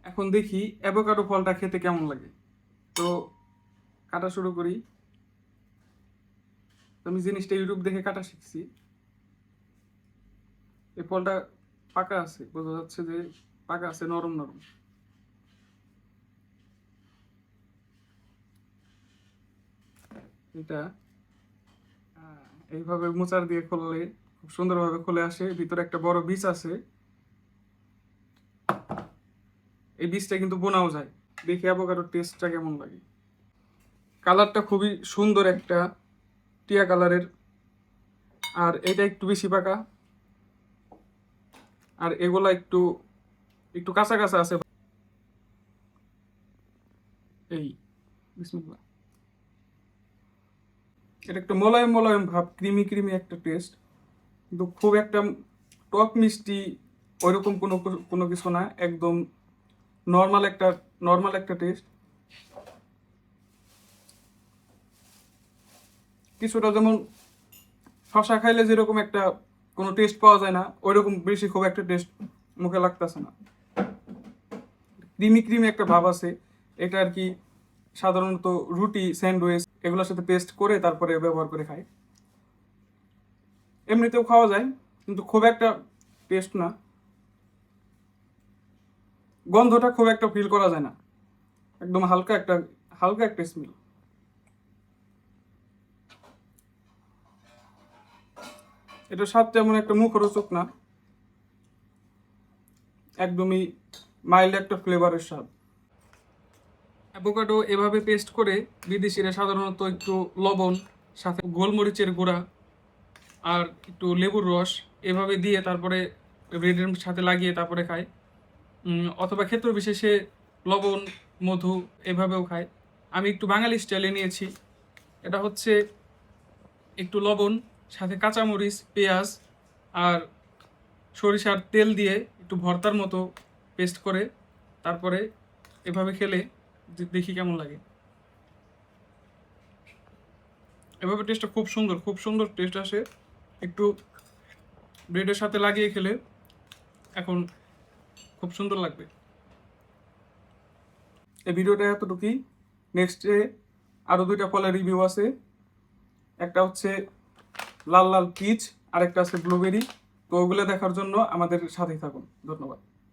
এখন দেখি অ্যাভোকাডো ফলটা খেতে কেমন লাগে। তো কাটা শুরু করি। আমি জিনিসটা ইউটিউব দেখে কাটা শিখছি। এই ফলটা পাকা আছে, বোঝা যাচ্ছে যে পাকা আছে, নরম নরম। এটা এইভাবে মোচার দিয়ে খুললে খুব সুন্দরভাবে খুলে আসে। ভিতরে একটা বড় বীজ আছে, এই বীজটা কিন্তু বোনাও যায়। দেখি অ্যাভোকাডোর টেস্টটা কেমন লাগে। কালারটা খুবই সুন্দর, একটা টিয়া কালারের। আর এটা একটু বেশি পাকা, আর এগুলা একটু একটু কাঁচা কাঁচা আছে। এই বিসমিল্লাহ। এটা একটু মোলায়েম মোলায়েম ভাব, ক্রিমি ক্রিমি একটা টেস্ট, কিন্তু খুব একটা টক মিষ্টি ওইরকম কোনো কোনো কিছু না। একদম নর্মাল একটা টেস্ট। কিছুটা যেমন শশা খাইলে যেরকম একটা কোনো টেস্ট পাওয়া যায় না, ওইরকম বেশি খুব একটা টেস্ট মুখে লাগতেছে না। ক্রিমি ক্রিমি একটা ভাব আছে। এটা আর কি সাধারণত রুটি, স্যান্ডউইচ এগুলোর সাথে পেস্ট করে তারপরে ব্যবহার করে খাই। এমনিতেও খাওয়া যায়, কিন্তু খুব একটা টেস্ট না। গন্ধটা খুব একটা ফিল করা যায় না, একদম হালকা একটা স্মেল। এটা স্বাদ তেমন একটা মুখরোচক না, একদমই মাইল্ড একটা ফ্লেভারের স্বাদ। অ্যাভোকাডো এভাবে পেস্ট করে বিদেশিরা সাধারণত একটু লবণ, সাথে গোলমরিচের গুঁড়া আর একটু লেবুর রস এভাবে দিয়ে তারপরে ব্রেডের সাথে লাগিয়ে তারপরে খায়। অথবা ক্ষেত্র বিশেষে লবণ, মধু এভাবেও খায়। আমি একটু বাঙালি স্টাইলে নিয়েছি। এটা হচ্ছে একটু লবণ, সাথে কাঁচামরিচ, পেঁয়াজ আর সরিষার তেল দিয়ে একটু ভর্তার মতো পেস্ট করে তারপরে এভাবে খেলে দেখি কেমন লাগে। এভাবে টেস্টটা খুব সুন্দর টেস্ট আসে। একটু ব্রেডের সাথে লাগিয়ে খেলে এখন খুব সুন্দর লাগবে। এই ভিডিওটা এতটুকুই। নেক্সটে আরও দুইটা ফলের রিভিউ আছে। একটা হচ্ছে লাল লাল পিচ, আর একটা আছে ব্লুবেরি। তো ওগুলো দেখার জন্য আমাদের সাথেই থাকুন। ধন্যবাদ।